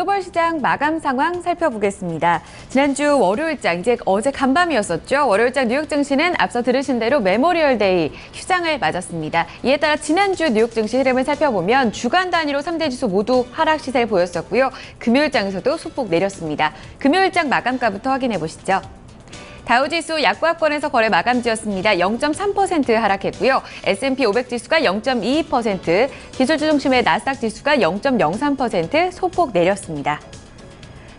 글로벌 시장 마감 상황 살펴보겠습니다. 지난주 월요일장, 이제 어제 간밤이었었죠. 월요일장 뉴욕 증시는 앞서 들으신 대로 메모리얼 데이 휴장을 맞았습니다. 이에 따라 지난주 뉴욕 증시 흐름을 살펴보면 주간 단위로 3대 지수 모두 하락 시세를 보였었고요. 금요일장에서도 소폭 내렸습니다. 금요일장 마감가부터 확인해 보시죠. 다우지수 약보합권에서 거래 마감지였습니다. 0.3% 하락했고요. S&P 500 지수가 0.22%, 기술주 중심의 나스닥 지수가 0.03% 소폭 내렸습니다.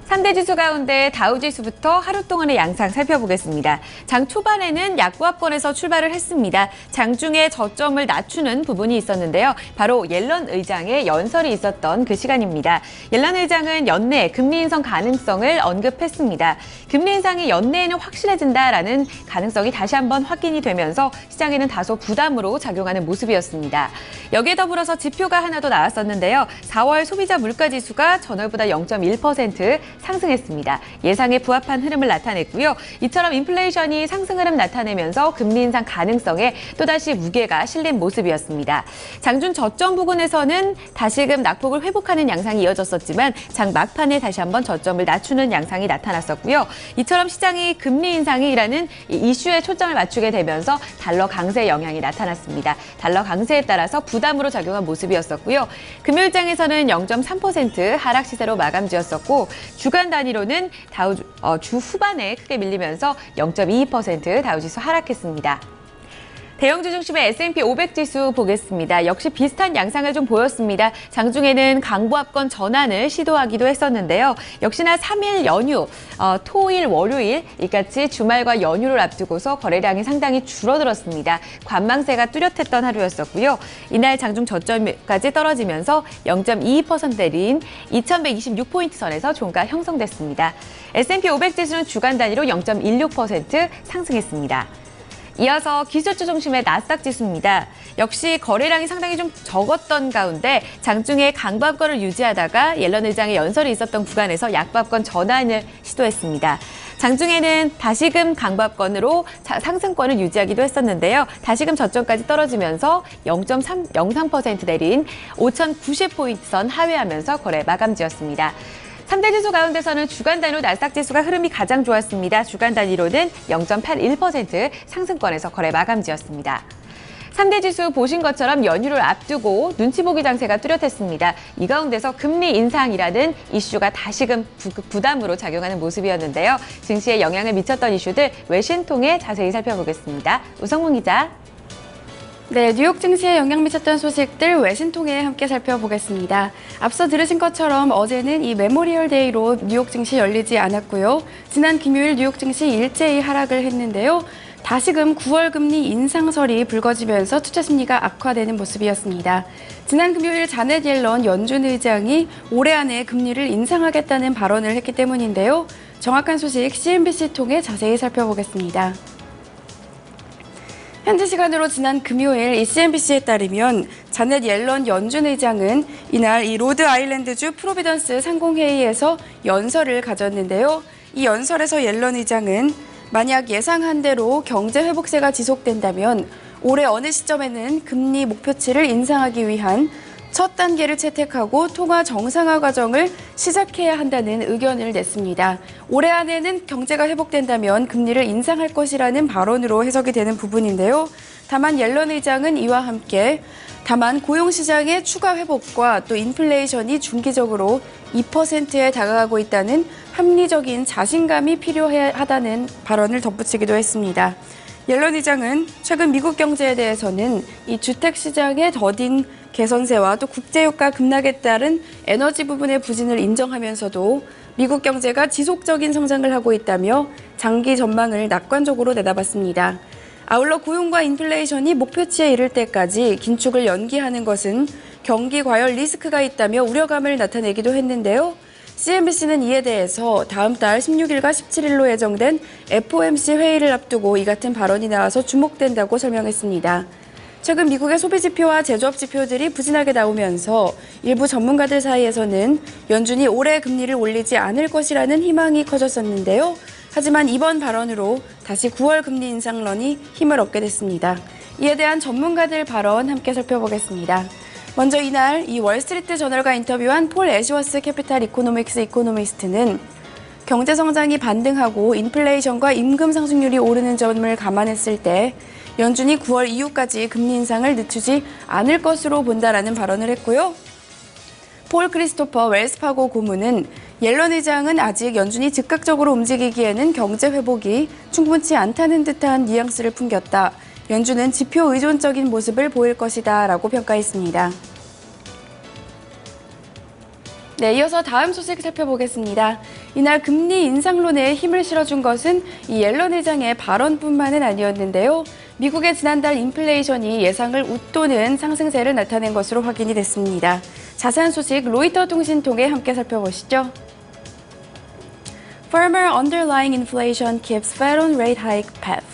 3대 지수 가운데 다우지수부터 하루 동안의 양상 살펴보겠습니다. 장 초반에는 약보합권에서 출발을 했습니다. 장중에 저점을 낮추는 부분이 있었는데요. 바로 옐런 의장의 연설이 있었던 그 시간입니다. 옐런 의장은 연내 금리 인상 가능성을 언급했습니다. 금리 인상이 연내에는 확실해진다라는 가능성이 다시 한번 확인이 되면서 시장에는 다소 부담으로 작용하는 모습이었습니다. 여기에 더불어서 지표가 하나 더 나왔었는데요. 4월 소비자 물가지수가 전월보다 0.1% 상승했습니다. 예상에 부합한 흐름을 나타냈고요. 이처럼 인플레이션이 상승 흐름 나타내면서 금리 인상 가능성에 또다시 무게가 실린 모습이었습니다. 장중 저점 부근에서는 다시금 낙폭을 회복하는 양상이 이어졌었지만 장 막판에 다시 한번 저점을 낮추는 양상이 나타났었고요. 이처럼 시장이 금리 인상이라는 이슈에 초점을 맞추게 되면서 달러 강세 영향이 나타났습니다. 달러 강세에 따라서 부담으로 작용한 모습이었었고요. 금요일장에서는 0.3% 하락 시세로 마감지었었고 주간 단위로는 주 후반에 크게 밀리면서 0.22% 다우지수 하락했습니다. 대형주 중심의 S&P 500 지수 보겠습니다. 역시 비슷한 양상을 좀 보였습니다. 장중에는 강보합권 전환을 시도하기도 했었는데요. 역시나 3일 연휴, 토일, 월요일 이같이 주말과 연휴를 앞두고서 거래량이 상당히 줄어들었습니다. 관망세가 뚜렷했던 하루였었고요. 이날 장중 저점까지 떨어지면서 0.22% 내린 2126포인트 선에서 종가 형성됐습니다. S&P 500 지수는 주간 단위로 0.16% 상승했습니다. 이어서 기술주 중심의 나스닥 지수입니다. 역시 거래량이 상당히 좀 적었던 가운데 장중에 강보합권을 유지하다가 옐런 의장의 연설이 있었던 구간에서 약보합권 전환을 시도했습니다. 장중에는 다시금 강보합권으로 상승권을 유지하기도 했었는데요. 다시금 저점까지 떨어지면서 0.03% 내린 5090포인트 선 하회하면서 거래 마감지였습니다. 3대 지수 가운데서는 주간 단위로 나스닥 지수가 흐름이 가장 좋았습니다. 주간 단위로는 0.81% 상승권에서 거래 마감지였습니다. 3대 지수 보신 것처럼 연휴를 앞두고 눈치 보기 장세가 뚜렷했습니다. 이 가운데서 금리 인상이라는 이슈가 다시금 부담으로 작용하는 모습이었는데요. 증시에 영향을 미쳤던 이슈들 외신 통해 자세히 살펴보겠습니다. 우성문 기자. 네, 뉴욕 증시에 영향 미쳤던 소식들 외신 통해 함께 살펴보겠습니다. 앞서 들으신 것처럼 어제는 이 메모리얼 데이로 뉴욕 증시 열리지 않았고요. 지난 금요일 뉴욕 증시 일제히 하락을 했는데요. 다시금 9월 금리 인상설이 불거지면서 투자 심리가 악화되는 모습이었습니다. 지난 금요일 자넷 옐런 연준 의장이 올해 안에 금리를 인상하겠다는 발언을 했기 때문인데요. 정확한 소식 CNBC 통해 자세히 살펴보겠습니다. 현지 시간으로 지난 금요일 이 CNBC에 따르면 자넷 옐런 연준 의장은 이날 이 로드 아일랜드주 프로비던스 상공회의에서 연설을 가졌는데요. 이 연설에서 옐런 의장은 만약 예상한 대로 경제 회복세가 지속된다면 올해 어느 시점에는 금리 목표치를 인상하기 위한 첫 단계를 채택하고 통화 정상화 과정을 시작해야 한다는 의견을 냈습니다. 올해 안에는 경제가 회복된다면 금리를 인상할 것이라는 발언으로 해석이 되는 부분인데요. 다만 옐런 의장은 이와 함께 고용시장의 추가 회복과 또 인플레이션이 중기적으로 2%에 다가가고 있다는 합리적인 자신감이 필요하다는 발언을 덧붙이기도 했습니다. 옐런 의장은 최근 미국 경제에 대해서는 이 주택 시장의 더딘 개선세와 또 국제유가 급락에 따른 에너지 부분의 부진을 인정하면서도 미국 경제가 지속적인 성장을 하고 있다며 장기 전망을 낙관적으로 내다봤습니다. 아울러 고용과 인플레이션이 목표치에 이를 때까지 긴축을 연기하는 것은 경기 과열 리스크가 있다며 우려감을 나타내기도 했는데요. CNBC는 이에 대해서 다음 달 16일과 17일로 예정된 FOMC 회의를 앞두고 이 같은 발언이 나와서 주목된다고 설명했습니다. 최근 미국의 소비 지표와 제조업 지표들이 부진하게 나오면서 일부 전문가들 사이에서는 연준이 올해 금리를 올리지 않을 것이라는 희망이 커졌었는데요. 하지만 이번 발언으로 다시 9월 금리 인상론이 힘을 얻게 됐습니다. 이에 대한 전문가들 발언 함께 살펴보겠습니다. 먼저 이날 이 월스트리트 저널과 인터뷰한 폴 애시워스 캐피탈 이코노믹스 이코노미스트는 경제 성장이 반등하고 인플레이션과 임금 상승률이 오르는 점을 감안했을 때 연준이 9월 이후까지 금리 인상을 늦추지 않을 것으로 본다라는 발언을 했고요. 폴 크리스토퍼 웰스파고 고문은 옐런 의장은 아직 연준이 즉각적으로 움직이기에는 경제 회복이 충분치 않다는 듯한 뉘앙스를 풍겼다. 연준은 지표 의존적인 모습을 보일 것이다 라고 평가했습니다. 네, 이어서 다음 소식 살펴보겠습니다. 이날 금리 인상론에 힘을 실어준 것은 이 옐런 의장의 발언뿐만은 아니었는데요. 미국의 지난달 인플레이션이 예상을 웃도는 상승세를 나타낸 것으로 확인이 됐습니다. 자세한 소식 로이터 통신 통해 함께 살펴보시죠. Firmer underlying inflation keeps Fed on rate hike path.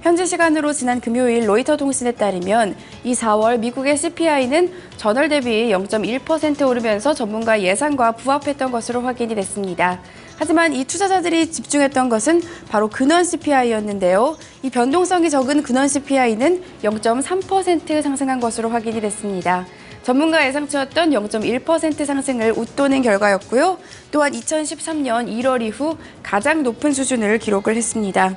현지 시간으로 지난 금요일 로이터 통신에 따르면 이 4월 미국의 CPI는 전월 대비 0.1% 오르면서 전문가 예상과 부합했던 것으로 확인이 됐습니다. 하지만 이 투자자들이 집중했던 것은 바로 근원 CPI였는데요. 이 변동성이 적은 근원 CPI는 0.3% 상승한 것으로 확인이 됐습니다. 전문가 예상치였던 0.1% 상승을 웃도는 결과였고요. 또한 2013년 1월 이후 가장 높은 수준을 기록을 했습니다.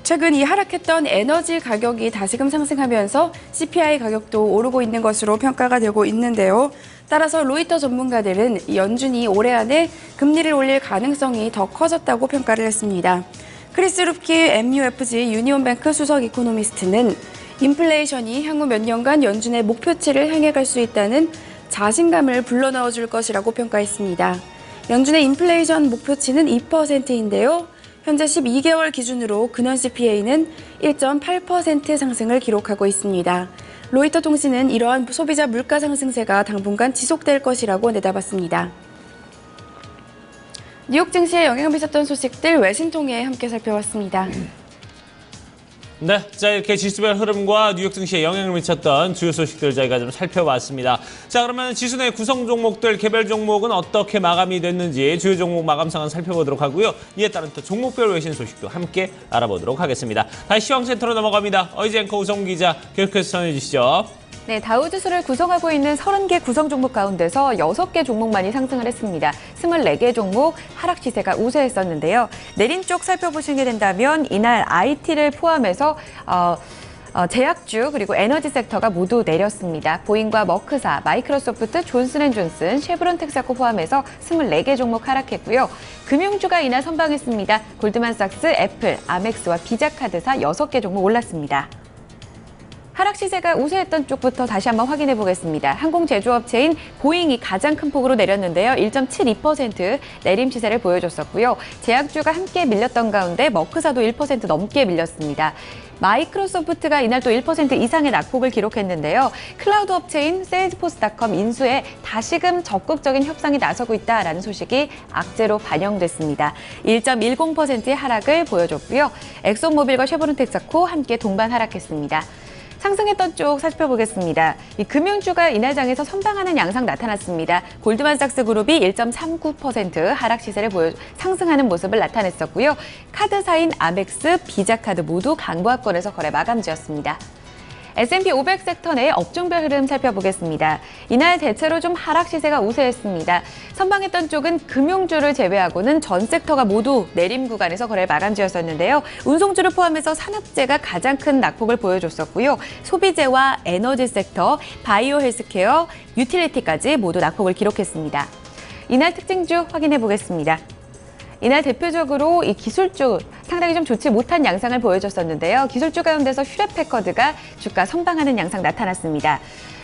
최근 이 하락했던 에너지 가격이 다시금 상승하면서 CPI 가격도 오르고 있는 것으로 평가가 되고 있는데요. 따라서 로이터 전문가들은 연준이 올해 안에 금리를 올릴 가능성이 더 커졌다고 평가를 했습니다. 크리스 룹키 MUFG 유니온뱅크 수석 이코노미스트는 인플레이션이 향후 몇 년간 연준의 목표치를 향해 갈 수 있다는 자신감을 불러넣어줄 것이라고 평가했습니다. 연준의 인플레이션 목표치는 2%인데요. 현재 12개월 기준으로 근원 CPI는 1.8% 상승을 기록하고 있습니다. 로이터 통신은 이러한 소비자 물가 상승세가 당분간 지속될 것이라고 내다봤습니다. 뉴욕 증시에 영향을 미쳤던 소식들 외신 통해 함께 살펴봤습니다. 네, 자 이렇게 지수별 흐름과 뉴욕 증시에 영향을 미쳤던 주요 소식들 저희가 좀 살펴봤습니다. 자 그러면 지수 내 구성 종목들 개별 종목은 어떻게 마감이 됐는지 주요 종목 마감 상황 살펴보도록 하고요. 이에 따른 또 종목별 외신 소식도 함께 알아보도록 하겠습니다. 다시 시황센터로 넘어갑니다. 어이지 앵커 우성 기자 계속해서 전해주시죠. 네, 다우지수를 구성하고 있는 30개 구성 종목 가운데서 6개 종목만이 상승을 했습니다. 24개 종목 하락 시세가 우세했었는데요. 내린 쪽 살펴보시게 된다면 이날 IT를 포함해서 제약주 그리고 에너지 섹터가 모두 내렸습니다. 보잉과 머크사, 마이크로소프트, 존슨앤존슨, 쉐브론 텍사코 포함해서 24개 종목 하락했고요. 금융주가 이날 선방했습니다. 골드만삭스, 애플, 아멕스와 비자카드사 6개 종목 올랐습니다. 하락 시세가 우세했던 쪽부터 다시 한번 확인해 보겠습니다. 항공 제조업체인 보잉이 가장 큰 폭으로 내렸는데요. 1.72% 내림 시세를 보여줬었고요. 제약주가 함께 밀렸던 가운데 머크사도 1% 넘게 밀렸습니다. 마이크로소프트가 이날 또 1% 이상의 낙폭을 기록했는데요. 클라우드 업체인 세일즈포스닷컴 인수에 다시금 적극적인 협상이 나서고 있다라는 소식이 악재로 반영됐습니다. 1.10%의 하락을 보여줬고요. 엑소모빌과 쉐보론 텍사코 함께 동반 하락했습니다. 상승했던 쪽 살펴보겠습니다. 이 금융주가 이날 장에서 선방하는 양상 나타났습니다. 골드만삭스 그룹이 1.39% 하락 시세를 상승하는 모습을 나타냈었고요. 카드사인 아멕스, 비자카드 모두 강보합권에서 거래 마감지었습니다. S&P 500 섹터 내 업종별 흐름 살펴보겠습니다. 이날 대체로 좀 하락 시세가 우세했습니다. 선방했던 쪽은 금융주를 제외하고는 전 섹터가 모두 내림 구간에서 거래 마감지였었는데요. 운송주를 포함해서 산업재가 가장 큰 낙폭을 보여줬었고요. 소비재와 에너지 섹터, 바이오 헬스케어, 유틸리티까지 모두 낙폭을 기록했습니다. 이날 특징주 확인해 보겠습니다. 이날 대표적으로 이 기술주 상당히 좀 좋지 못한 양상을 보여줬었는데요. 기술주 가운데서 휴렛패커드가 주가 선방하는 양상 나타났습니다.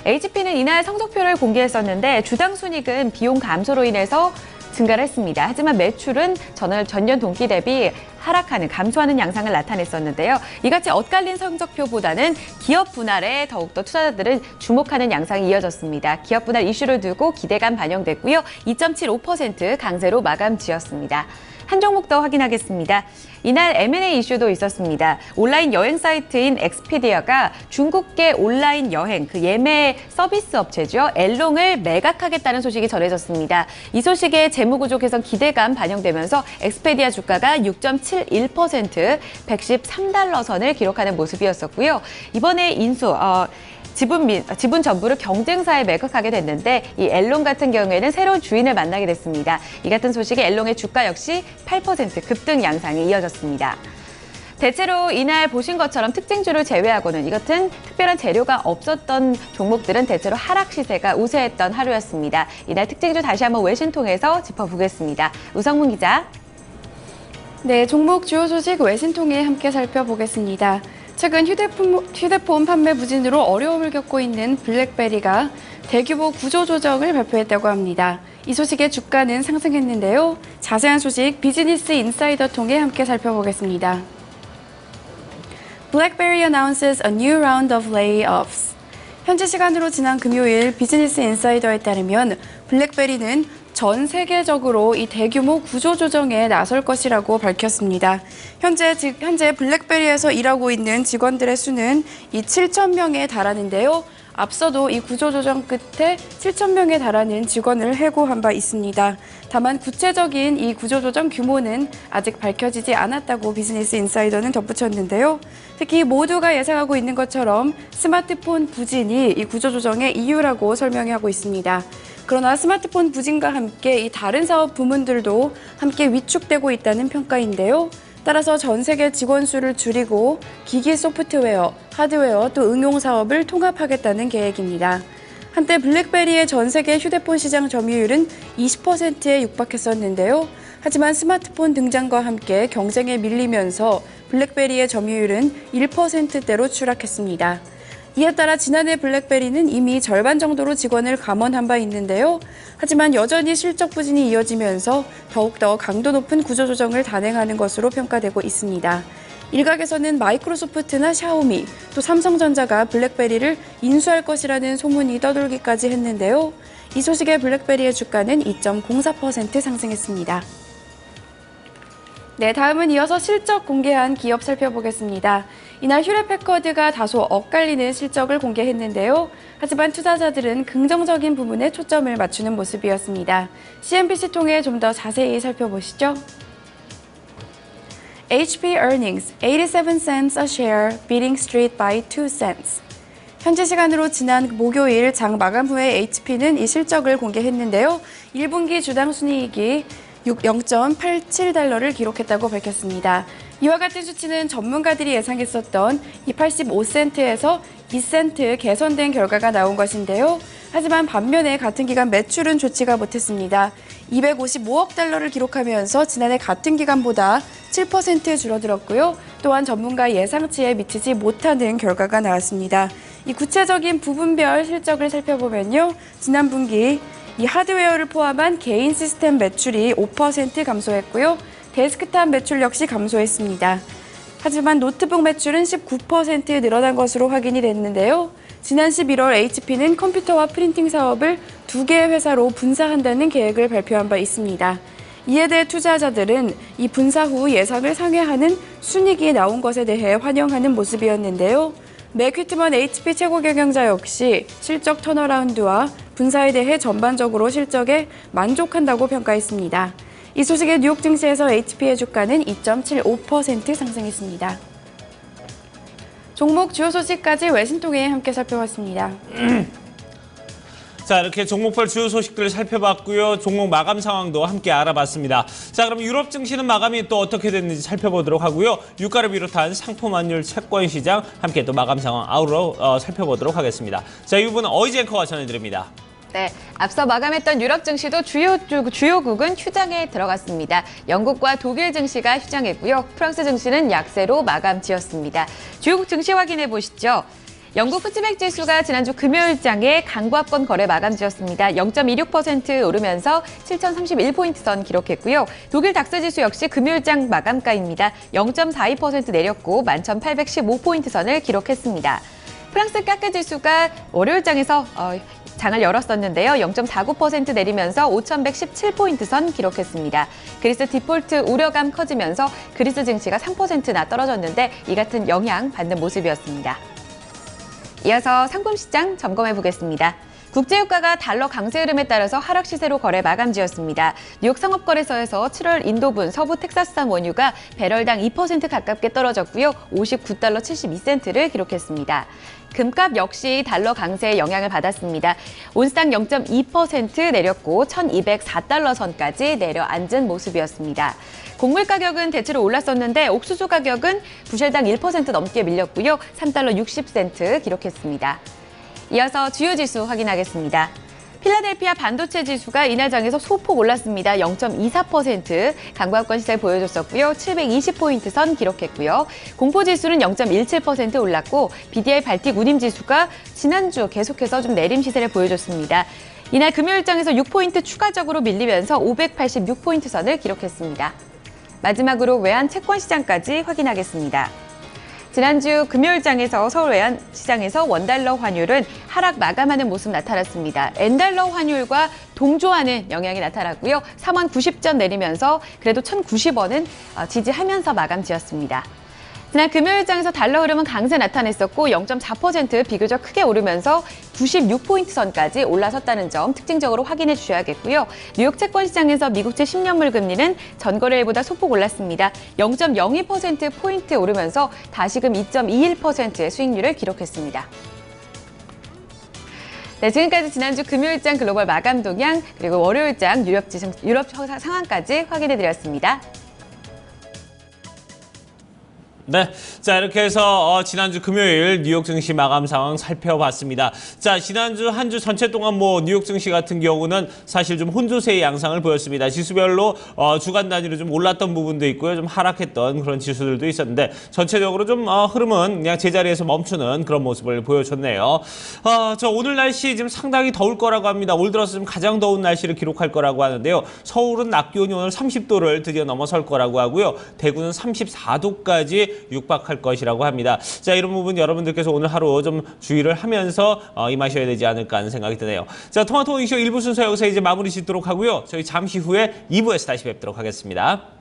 HP는 이날 성적표를 공개했었는데 주당 순이익은 비용 감소로 인해서 증가를 했습니다. 하지만 매출은 전년 동기 대비 하락하는, 감소하는 양상을 나타냈었는데요. 이같이 엇갈린 성적표보다는 기업 분할에 더욱더 투자자들은 주목하는 양상이 이어졌습니다. 기업 분할 이슈를 두고 기대감 반영됐고요. 2.75% 강세로 마감 지었습니다. 한 종목 더 확인하겠습니다. 이날 M&A 이슈도 있었습니다. 온라인 여행 사이트인 엑스피디아가 중국계 온라인 여행 예매 서비스 업체죠. 엘롱을 매각하겠다는 소식이 전해졌습니다. 이 소식에 재무구조 개선 기대감 반영되면서 엑스피디아 주가가 6.71% 113달러 선을 기록하는 모습이었었고요. 이번에 지분 전부를 경쟁사에 매각하게 됐는데 이 엘롱 같은 경우에는 새로운 주인을 만나게 됐습니다. 이 같은 소식에 엘롱의 주가 역시 8% 급등 양상이 이어졌습니다. 대체로 이날 보신 것처럼 특징주를 제외하고는 이 같은 특별한 재료가 없었던 종목들은 대체로 하락 시세가 우세했던 하루였습니다. 이날 특징주 다시 한번 외신 통해서 짚어보겠습니다. 우성문 기자. 네, 종목 주요 소식 외신 통해 함께 살펴보겠습니다. 최근 휴대폰 판매 부진으로 어려움을 겪고 있는 블랙베리가 대규모 구조조정을 발표했다고 합니다. 이 소식에 주가는 상승했는데요. 자세한 소식 비즈니스 인사이더 통해 함께 살펴보겠습니다. BlackBerry announces a new round of layoffs. 현지 시간으로 지난 금요일 비즈니스 인사이더에 따르면 블랙베리는 전 세계적으로 이 대규모 구조조정에 나설 것이라고 밝혔습니다. 현재 블랙베리에서 일하고 있는 직원들의 수는 이 7,000명에 달하는데요. 앞서도 이 구조조정 끝에 7,000명에 달하는 직원을 해고한 바 있습니다. 다만 구체적인 이 구조조정 규모는 아직 밝혀지지 않았다고 비즈니스 인사이더는 덧붙였는데요. 특히 모두가 예상하고 있는 것처럼 스마트폰 부진이 이 구조조정의 이유라고 설명하고 있습니다. 그러나 스마트폰 부진과 함께 이 다른 사업 부문들도 함께 위축되고 있다는 평가인데요. 따라서 전 세계 직원 수를 줄이고 기기 소프트웨어, 하드웨어 또 응용 사업을 통합하겠다는 계획입니다. 한때 블랙베리의 전 세계 휴대폰 시장 점유율은 20%에 육박했었는데요. 하지만 스마트폰 등장과 함께 경쟁에 밀리면서 블랙베리의 점유율은 1%대로 추락했습니다. 이에 따라 지난해 블랙베리는 이미 절반 정도로 직원을 감원한 바 있는데요. 하지만 여전히 실적 부진이 이어지면서 더욱더 강도 높은 구조조정을 단행하는 것으로 평가되고 있습니다. 일각에서는 마이크로소프트나 샤오미, 또 삼성전자가 블랙베리를 인수할 것이라는 소문이 떠돌기까지 했는데요. 이 소식에 블랙베리의 주가는 2.04% 상승했습니다. 네, 다음은 이어서 실적 공개한 기업 살펴보겠습니다. 이날 휴레패커드가 다소 엇갈리는 실적을 공개했는데요. 하지만 투자자들은 긍정적인 부분에 초점을 맞추는 모습이었습니다. CNBC 통해 좀 더 자세히 살펴보시죠. HP earnings 87 cents a share, beating street by 2 cents. 현지 시간으로 지난 목요일 장 마감 후에 HP는 이 실적을 공개했는데요. 1분기 주당 순이익이 0.87달러를 기록했다고 밝혔습니다. 이와 같은 수치는 전문가들이 예상했었던 이 85센트에서 2센트 개선된 결과가 나온 것인데요. 하지만 반면에 같은 기간 매출은 좋지가 못했습니다. 255억 달러를 기록하면서 지난해 같은 기간보다 7% 줄어들었고요. 또한 전문가 예상치에 미치지 못하는 결과가 나왔습니다. 이 구체적인 부분별 실적을 살펴보면요. 지난 분기 이 하드웨어를 포함한 개인 시스템 매출이 5% 감소했고요. 데스크탑 매출 역시 감소했습니다. 하지만 노트북 매출은 19% 늘어난 것으로 확인이 됐는데요. 지난 11월 HP는 컴퓨터와 프린팅 사업을 2개의 회사로 분사한다는 계획을 발표한 바 있습니다. 이에 대해 투자자들은 이 분사 후 예상을 상회하는 순이익이 나온 것에 대해 환영하는 모습이었는데요. 맥 휘트먼 HP 최고 경영자 역시 실적 턴어라운드와 분사에 대해 전반적으로 실적에 만족한다고 평가했습니다. 이 소식에 뉴욕 증시에서 HP의 주가는 2.75% 상승했습니다. 종목 주요 소식까지 외신 통해 함께 살펴봤습니다. 자, 이렇게 종목별 주요 소식들을 살펴봤고요. 종목 마감 상황도 함께 알아봤습니다. 자, 그럼 유럽 증시는 마감이 또 어떻게 됐는지 살펴보도록 하고요. 유가를 비롯한 상품 환율 채권 시장 함께 또 마감 상황 아우러 살펴보도록 하겠습니다. 자, 이 부분은 어이지 앵커가 전해드립니다. 네, 앞서 마감했던 유럽 증시도 주요국은 휴장에 들어갔습니다. 영국과 독일 증시가 휴장했고요. 프랑스 증시는 약세로 마감 지었습니다. 주요국 증시 확인해 보시죠. 영국 푸치백 지수가 지난주 금요일장에 강보합권 거래 마감 지었습니다. 0.26% 오르면서 7,031포인트 선 기록했고요. 독일 닥스 지수 역시 금요일장 마감가입니다. 0.42% 내렸고 11,815포인트 선을 기록했습니다. 프랑스 까크 지수가 월요일장에서 장을 열었었는데요. 0.49% 내리면서 5,117포인트 선 기록했습니다. 그리스 디폴트 우려감 커지면서 그리스 증시가 3%나 떨어졌는데 이 같은 영향 받는 모습이었습니다. 이어서 상품시장 점검해 보겠습니다. 국제유가가 달러 강세 흐름에 따라서 하락 시세로 거래 마감지었습니다. 뉴욕 상업거래소에서 7월 인도분 서부 텍사스산 원유가 배럴당 2% 가깝게 떨어졌고요. 59달러 72센트를 기록했습니다. 금값 역시 달러 강세의 영향을 받았습니다. 온스당 0.2% 내렸고 1,204달러 선까지 내려앉은 모습이었습니다. 곡물 가격은 대체로 올랐었는데 옥수수 가격은 부실당 1% 넘게 밀렸고요. 3달러 60센트 기록했습니다. 이어서 주요 지수 확인하겠습니다. 필라델피아 반도체 지수가 이날 장에서 소폭 올랐습니다. 0.24% 강보합권 시세 보여줬었고요. 720포인트 선 기록했고요. 공포지수는 0.17% 올랐고 BDI 발틱 운임 지수가 지난주 계속해서 좀 내림 시세를 보여줬습니다. 이날 금요일장에서 6포인트 추가적으로 밀리면서 586포인트 선을 기록했습니다. 마지막으로 외환 채권 시장까지 확인하겠습니다. 지난주 금요일장에서 서울 외환시장에서 원달러 환율은 하락 마감하는 모습 나타났습니다. N달러 환율과 동조하는 영향이 나타났고요. 3원 90전 내리면서 그래도 1,090원은 지지하면서 마감 지었습니다. 지난 금요일장에서 달러 흐름은 강세 나타냈었고 0.4% 비교적 크게 오르면서 96포인트 선까지 올라섰다는 점 특징적으로 확인해 주셔야겠고요. 뉴욕 채권 시장에서 미국채 10년물 금리는 전거래일보다 소폭 올랐습니다. 0.02%포인트 오르면서 다시금 2.21%의 수익률을 기록했습니다. 네, 지금까지 지난주 금요일장 글로벌 마감 동향 그리고 월요일장 유럽 상황까지 확인해 드렸습니다. 네, 자 이렇게 해서 지난주 금요일 뉴욕 증시 마감 상황 살펴봤습니다. 자, 지난주 한 주 전체 동안 뭐 뉴욕 증시 같은 경우는 사실 좀 혼조세의 양상을 보였습니다. 지수별로 주간 단위로 좀 올랐던 부분도 있고요, 좀 하락했던 그런 지수들도 있었는데 전체적으로 좀 흐름은 그냥 제자리에서 멈추는 그런 모습을 보여줬네요. 저 오늘 날씨 지금 상당히 더울 거라고 합니다. 올 들어서 좀 가장 더운 날씨를 기록할 거라고 하는데요. 서울은 낮 기온이 오늘 30도를 드디어 넘어설 거라고 하고요. 대구는 34도까지 육박할 것이라고 합니다. 자, 이런 부분 여러분들께서 오늘 하루 좀 주의를 하면서 임하셔야 되지 않을까 하는 생각이 드네요. 자, 토마토 잉쇼 1부 순서 여기서 이제 마무리 짓도록 하고요. 저희 잠시 후에 2부에서 다시 뵙도록 하겠습니다.